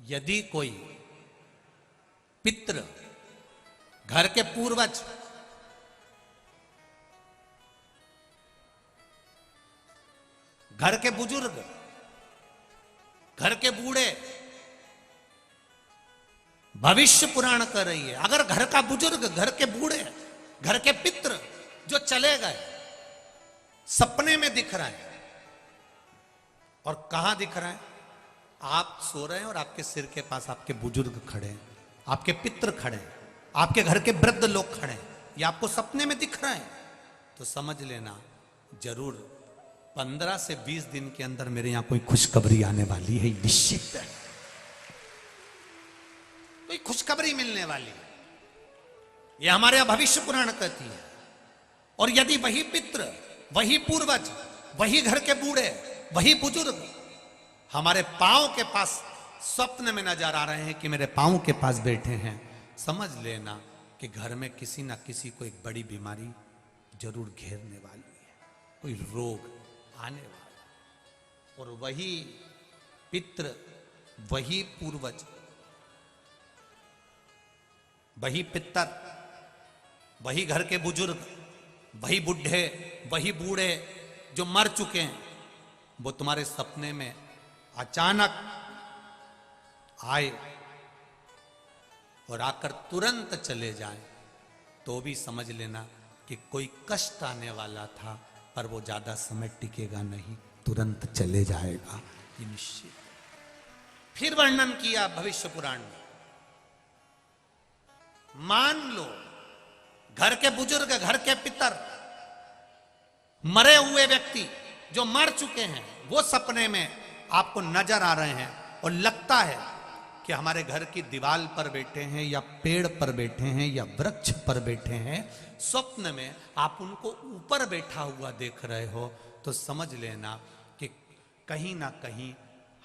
यदि कोई पितृ, घर के पूर्वज, घर के बुजुर्ग, घर के बूढ़े, भविष्य पुराण कर रही है, अगर घर का बुजुर्ग, घर के बूढ़े, घर के पितृ जो चले गए, सपने में दिख रहा है, और कहां दिख रहा है? आप सो रहे हैं और आपके सिर के पास आपके बुजुर्ग खड़े हैं, आपके पितृ खड़े हैं, आपके घर के वृद्ध लोग खड़े हैं, ये आपको सपने में दिख रहा है, तो समझ लेना जरूर 15 से 20 दिन के अंदर मेरे यहां कोई खुशखबरी आने वाली है, निश्चित है, कोई खुशखबरी मिलने वाली है, ये हमारे यहां भविष्य पुराण कहती है। और यदि वही पितृ, वही पूर्वज, वही घर के बूढ़े, वही बुजुर्ग हमारे पांव के पास स्वप्न में नजर आ रहे हैं कि मेरे पांव के पास बैठे हैं, समझ लेना कि घर में किसी ना किसी को एक बड़ी बीमारी जरूर घेरने वाली है, कोई रोग आने वाला। और वही पितृ, वही पूर्वज, वही पितर, वही घर के बुजुर्ग, वही बुढ़े, वही बूढ़े जो मर चुके हैं, वो तुम्हारे सपने में अचानक आए और आकर तुरंत चले जाए, तो भी समझ लेना कि कोई कष्ट आने वाला था, पर वो ज्यादा समय टिकेगा नहीं, तुरंत चले जाएगा, ये निश्चित। फिर वर्णन किया भविष्य पुराण में, मान लो घर के बुजुर्ग, घर के पितर, मरे हुए व्यक्ति जो मर चुके हैं, वो सपने में आपको नजर आ रहे हैं, और लगता है कि हमारे घर की दीवार पर बैठे हैं, या पेड़ पर बैठे हैं, या वृक्ष पर बैठे हैं, स्वप्न में आप उनको ऊपर बैठा हुआ देख रहे हो, तो समझ लेना कि कहीं ना कहीं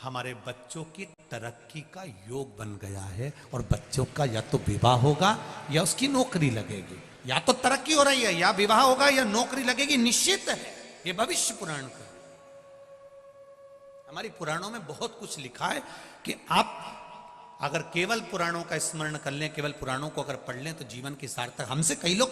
हमारे बच्चों की तरक्की का योग बन गया है, और बच्चों का या तो विवाह होगा या उसकी नौकरी लगेगी, या तो तरक्की हो रही है, या विवाह होगा या नौकरी लगेगी, निश्चित है। ये भविष्य पुराण का, हमारी पुराणों में बहुत कुछ लिखा है कि आप अगर केवल पुराणों का स्मरण कर लें, केवल पुराणों को अगर पढ़ लें, तो जीवन की सार्थक। हमसे कई लोग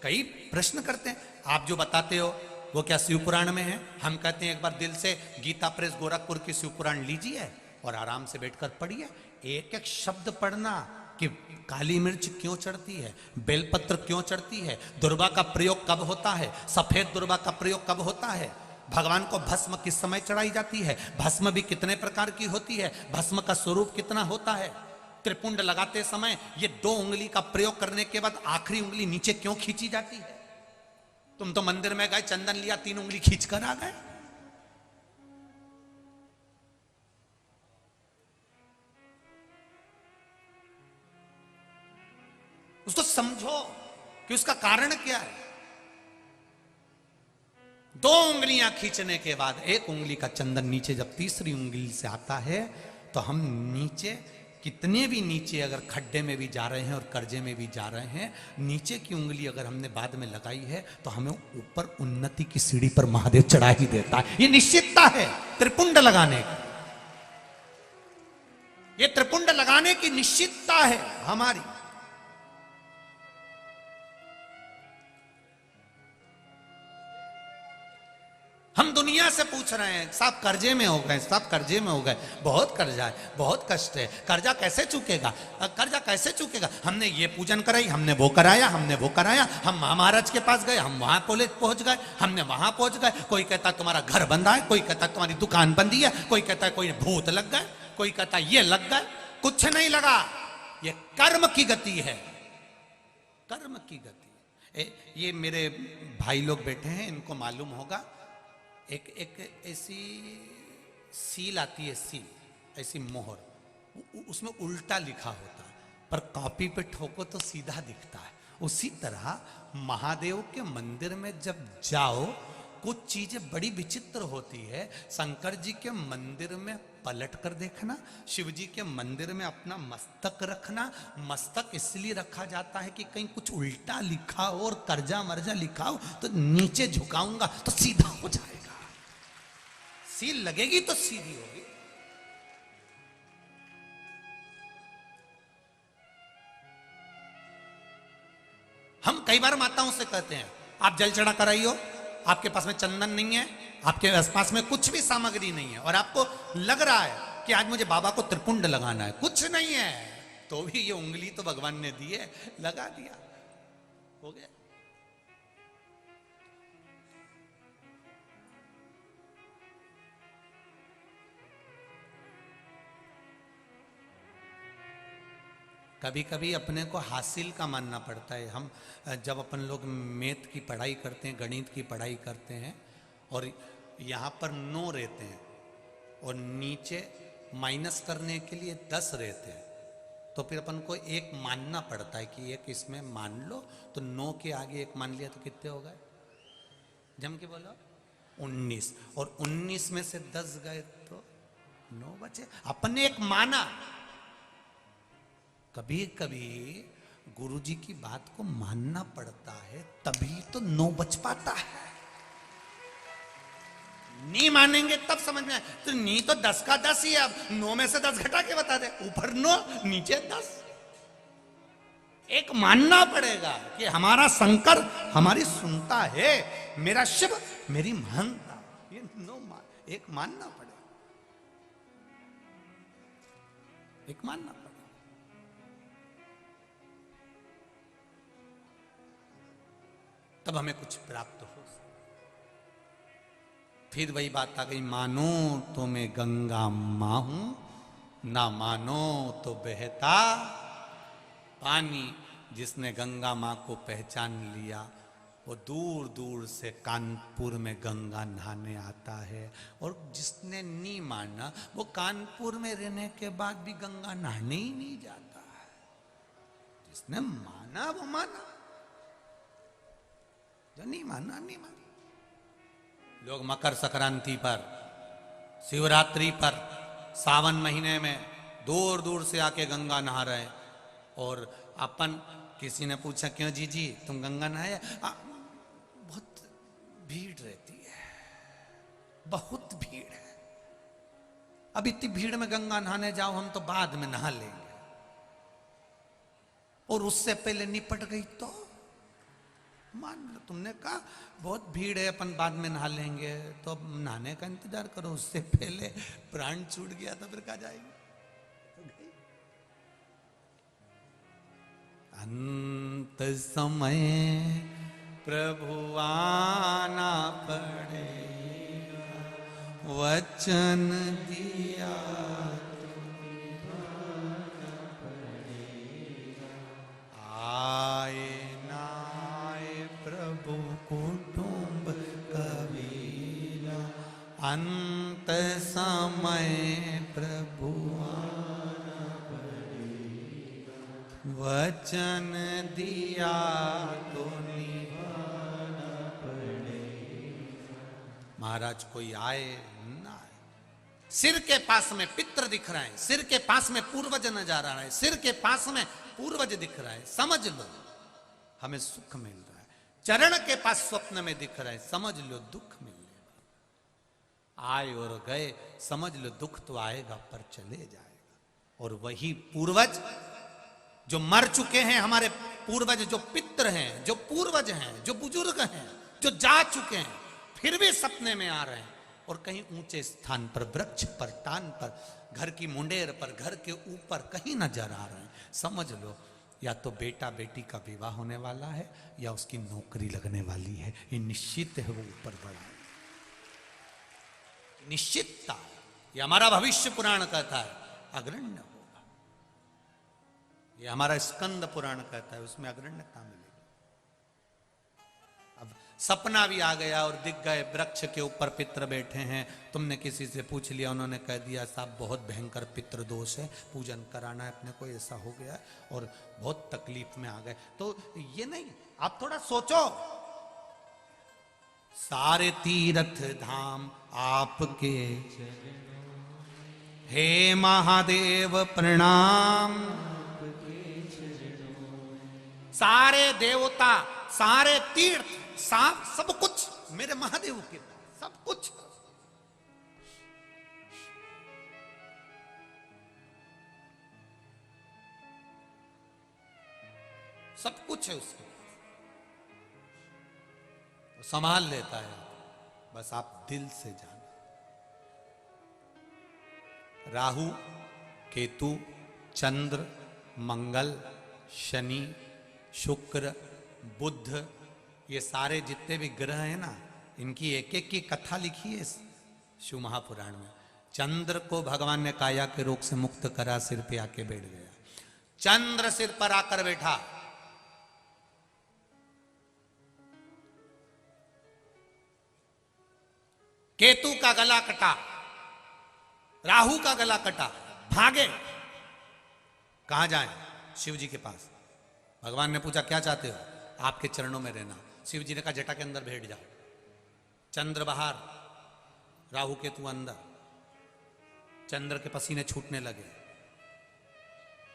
कई प्रश्न करते हैं, आप जो बताते हो वो क्या शिव पुराण में है? हम कहते हैं एक बार दिल से गीता प्रेस गोरखपुर की शिव पुराण लीजिए और आराम से बैठकर पढ़िए, एक एक शब्द पढ़ना कि काली मिर्च क्यों चढ़ती है, बेलपत्र क्यों चढ़ती है, दुर्वा का प्रयोग कब होता है, सफेद दुर्वा का प्रयोग कब होता है, भगवान को भस्म किस समय चढ़ाई जाती है, भस्म भी कितने प्रकार की होती है, भस्म का स्वरूप कितना होता है, त्रिपुंड लगाते समय ये 2 उंगली का प्रयोग करने के बाद आखिरी उंगली नीचे क्यों खींची जाती है? तुम तो मंदिर में गए, चंदन लिया, 3 उंगली खींच कर आ गए। उसको समझो कि उसका कारण क्या है। 2 उंगलियां खींचने के बाद 1 उंगली का चंदन नीचे जब तीसरी उंगली से आता है, तो हम नीचे, कितने भी नीचे अगर खड्डे में भी जा रहे हैं और कर्जे में भी जा रहे हैं, नीचे की उंगली अगर हमने बाद में लगाई है, तो हमें ऊपर उन्नति की सीढ़ी पर महादेव चढ़ा ही देता है। ये निश्चितता है त्रिपुंड लगाने की, ये त्रिपुंड लगाने की निश्चितता है हमारी। हम दुनिया से पूछ रहे हैं, साहब कर्जे में हो गए, साहब कर्जे में हो गए, बहुत कर्जा है, बहुत कष्ट है, कर्जा कैसे चुकेगा, कर्जा कैसे चुकेगा, हमने ये पूजन कराई, हमने वो कराया, हमने वो कराया, हम महाराज के पास गए, हम वहां कॉलेज पहुंच गए, हमने वहां पहुंच गए, कोई कहता तुम्हारा घर बंधा है, कोई कहता तुम्हारी दुकान बंदी है, कोई कहता कोई भूत लग गए, कोई कहता ये लग गए। कुछ नहीं लगा, ये कर्म की गति है, कर्म की गति। ये मेरे भाई लोग बैठे हैं, इनको मालूम होगा, एक ऐसी सील आती है, सील, ऐसी मोहर, उसमें उल्टा लिखा होता है, पर कॉपी पे ठोको तो सीधा दिखता है। उसी तरह महादेव के मंदिर में जब जाओ, कुछ चीजें बड़ी विचित्र होती है। शंकर जी के मंदिर में पलट कर देखना, शिव जी के मंदिर में अपना मस्तक रखना। मस्तक इसलिए रखा जाता है कि कहीं कुछ उल्टा लिखा हो और कर्जा मर्जा लिखा हो, तो नीचे झुकाऊंगा तो सीधा हो जाएगा, सील लगेगी तो सीधी होगी। हम कई बार माताओं से कहते हैं आप जल चढ़ा कर आई हो, आपके पास में चंदन नहीं है, आपके आसपास में कुछ भी सामग्री नहीं है, और आपको लग रहा है कि आज मुझे बाबा को त्रिपुंड लगाना है, कुछ नहीं है, तो भी ये उंगली तो भगवान ने दी है, लगा दिया, हो गया। कभी कभी अपने को हासिल का मानना पड़ता है। हम जब अपन लोग मैथ की पढ़ाई करते हैं, गणित की पढ़ाई करते हैं, और यहाँ पर 9 रहते हैं और नीचे माइनस करने के लिए 10 रहते हैं, तो फिर अपन को एक मानना पड़ता है कि एक इसमें मान लो, तो 9 के आगे एक मान लिया तो कितने हो गए, जम के बोलो 19, और 19 में से 10 गए तो 9 बचे। अपन ने एक माना। कभी कभी गुरुजी की बात को मानना पड़ता है, तभी तो 9 बच पाता है। नहीं मानेंगे तब समझ में आए, तो नहीं तो 10 का 10 ही है, अब 9 में से 10 घटा के बता दे, ऊपर 9 नीचे 10। एक मानना पड़ेगा कि हमारा शंकर हमारी सुनता है, मेरा शिव मेरी मानता, ये 9 एक मानना पड़ेगा, एक मानना पड़ेगा। तब हमें कुछ प्राप्त हो। फिर वही बात आ गई, मानो तो मैं गंगा मां हूं, ना मानो तो बहता पानी। जिसने गंगा मां को पहचान लिया वो दूर दूर से कानपुर में गंगा नहाने आता है, और जिसने नहीं माना वो कानपुर में रहने के बाद भी गंगा नहाने ही नहीं जाता है। जिसने माना वो माना, जो नहीं माना नहीं माना। लोग मकर संक्रांति पर, शिवरात्रि पर, सावन महीने में दूर दूर से आके गंगा नहा रहे, और अपन किसी ने पूछा क्यों जी तुम गंगा नहाए? बहुत भीड़ रहती है, बहुत भीड़ है। अब इतनी भीड़ में गंगा नहाने जाओ, हम तो बाद में नहा लेंगे, और उससे पहले निपट गई तो मान लो तुमने कहा बहुत भीड़ है अपन बाद में नहा लेंगे, तो अब नहाने का इंतजार करो, उससे पहले प्राण छूट गया तो फिर कहा जाएगी। अंत समय प्रभु आना पड़ेगा, वचन दिया आए कुटुंब कबीरा, अंत समय प्रभु आना पड़ेगा, वचन दिया तो निभाना पड़ेगा। महाराज कोई आए ना आए, सिर के पास में पितर दिख रहा है, सिर के पास में पूर्वज नजर आ रहा है, सिर के पास में पूर्वज दिख रहा है, समझ लो हमें सुख मिल रहा है। चरण के पास स्वप्न में दिख रहा है, समझ लो दुख मिलेगा। आए और गए, समझ लो दुख तो आएगा पर चले जाएगा। और वही पूर्वज जो मर चुके हैं, हमारे पूर्वज जो पितृ हैं, जो पूर्वज हैं, जो बुजुर्ग हैं, जो जा चुके हैं, फिर भी सपने में आ रहे हैं, और कहीं ऊंचे स्थान पर, वृक्ष पर, टान पर, घर की मुंडेर पर, घर के ऊपर कहीं नजर आ रहे हैं। समझ लो या तो बेटा बेटी का विवाह होने वाला है, या उसकी नौकरी लगने वाली है, ये निश्चित है, वो ऊपर बढ़ा है, निश्चितता। ये हमारा भविष्य पुराण कहता है अग्रण्य होगा, ये हमारा स्कंद पुराण कहता है उसमें अग्रण्यता मिलेगी। अब सपना भी आ गया और दिख गए वृक्ष के ऊपर पितर बैठे हैं, तुमने किसी से पूछ लिया, उन्होंने कह दिया साहब बहुत भयंकर पितृ दोष है, पूजन कराना है अपने को, ऐसा हो गया और बहुत तकलीफ में आ गए। तो ये नहीं, आप थोड़ा सोचो, सारे तीर्थ धाम आपके, हे महादेव प्रणाम, सारे देवता, सारे तीर्थ, सब कुछ मेरे महादेव के पास, सब कुछ। सब कुछ है उसके पास। संभाल लेता है। बस आप दिल से जानो। राहु, केतु, चंद्र, मंगल, शनि, शुक्र, बुध, ये सारे जितने भी ग्रह हैं ना, इनकी एक एक की कथा लिखी है इस शिव महापुराण में। चंद्र को भगवान ने काया के रोग से मुक्त करा, सिर पे आके बैठ गया। चंद्र सिर पर आकर बैठा। केतु का गला कटा, राहु का गला कटा, भागे। कहां जाएं? शिव जी के पास। भगवान ने पूछा क्या चाहते हो? आपके चरणों में रहना। शिव जी ने कहा जटा के अंदर बैठ जाओ। चंद्र बाहर, राहु केतु अंदर। चंद्र के पसीने छूटने लगे।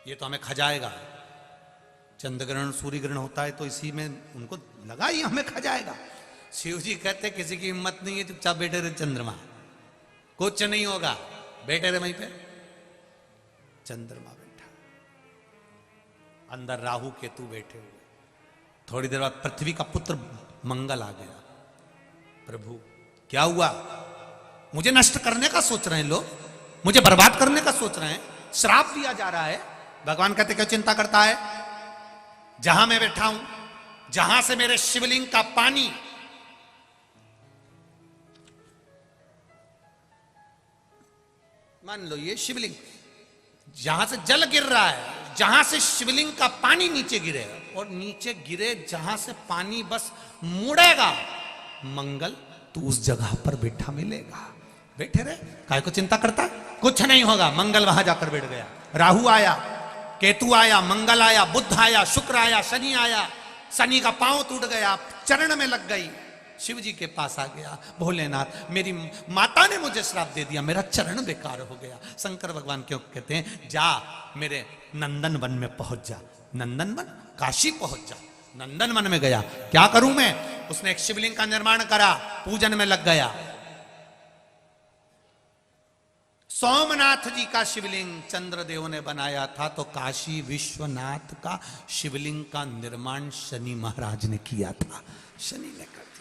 ये तो हमें खा जाएगा। चंद्र ग्रहण सूर्य ग्रहण होता है तो इसी में उनको लगा ही हमें खा जाएगा। शिव जी कहते किसी की हिम्मत नहीं है, चुपचाप बैठे रहे चंद्रमा, कुछ नहीं होगा, बैठे रहे वहीं पे। चंद्रमा बैठा, अंदर राहु केतु बैठे हुए। थोड़ी देर बाद पृथ्वी का पुत्र मंगल आ गया। प्रभु क्या हुआ? मुझे नष्ट करने का सोच रहे हैं लोग, मुझे बर्बाद करने का सोच रहे हैं, श्राप दिया जा रहा है। भगवान कहते क्यों चिंता करता है? जहां मैं बैठा हूं, जहां से मेरे शिवलिंग का पानी मान लो ये शिवलिंग, जहां से जल गिर रहा है, जहां से शिवलिंग का पानी नीचे गिरेगा, और नीचे गिरे जहां से पानी बस मुड़ेगा, मंगल तू उस जगह पर बैठा मिलेगा। बैठे रहे, काय को चिंता करता? कुछ नहीं होगा। मंगल वहां जाकर बैठ गया। राहु आया, केतु आया, मंगल आया, बुध आया, शुक्र आया, शनि आया। शनि का पांव टूट गया, चरण में लग गई। शिव जी के पास आ गया, भोलेनाथ मेरी माता ने मुझे श्राप दे दिया, मेरा चरण बेकार हो गया। शंकर भगवान क्यों कहते हैं जा मेरे नंदन वन में पहुंच जा। नंदन वन, काशी पहुंच जा। नंदन वन में गया, क्या करूं मैं? उसने एक शिवलिंग का निर्माण करा, पूजन में लग गया। सोमनाथ जी का शिवलिंग चंद्रदेव ने बनाया था, तो काशी विश्वनाथ का शिवलिंग का निर्माण शनि महाराज ने किया था। शनि ने कर दिया।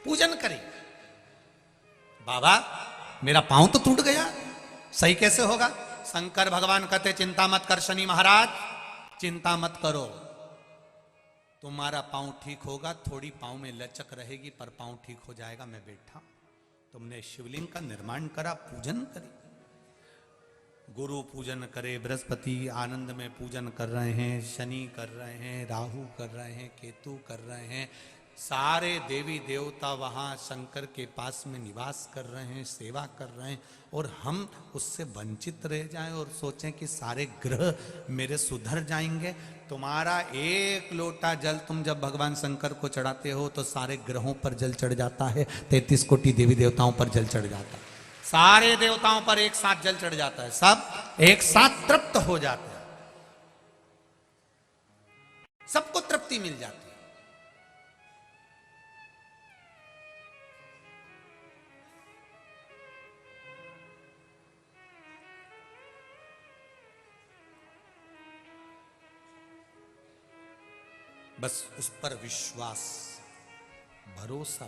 पूजन करी। बाबा मेरा पांव तो टूट गया, सही कैसे होगा? शंकर भगवान कहते चिंता मत कर शनि महाराज, चिंता मत करो, तुम्हारा पांव ठीक होगा। थोड़ी पांव में लचक रहेगी पर पांव ठीक हो जाएगा। मैं बैठा, तुमने शिवलिंग का निर्माण करा, पूजन करी। गुरु पूजन करे, बृहस्पति आनंद में पूजन कर रहे हैं, शनि कर रहे हैं, राहु कर रहे हैं, केतु कर रहे हैं। सारे देवी देवता वहाँ शंकर के पास में निवास कर रहे हैं, सेवा कर रहे हैं, और हम उससे वंचित रह जाएं और सोचें कि सारे ग्रह मेरे सुधर जाएंगे। तुम्हारा एक लोटा जल तुम जब भगवान शंकर को चढ़ाते हो तो सारे ग्रहों पर जल चढ़ जाता है, 33 कोटि देवी देवताओं पर जल चढ़ जाता है, सारे देवताओं पर एक साथ जल चढ़ जाता है, सब एक साथ तृप्त हो जाते हैं, सबको तृप्ति मिल जाती है। बस उस पर विश्वास, भरोसा,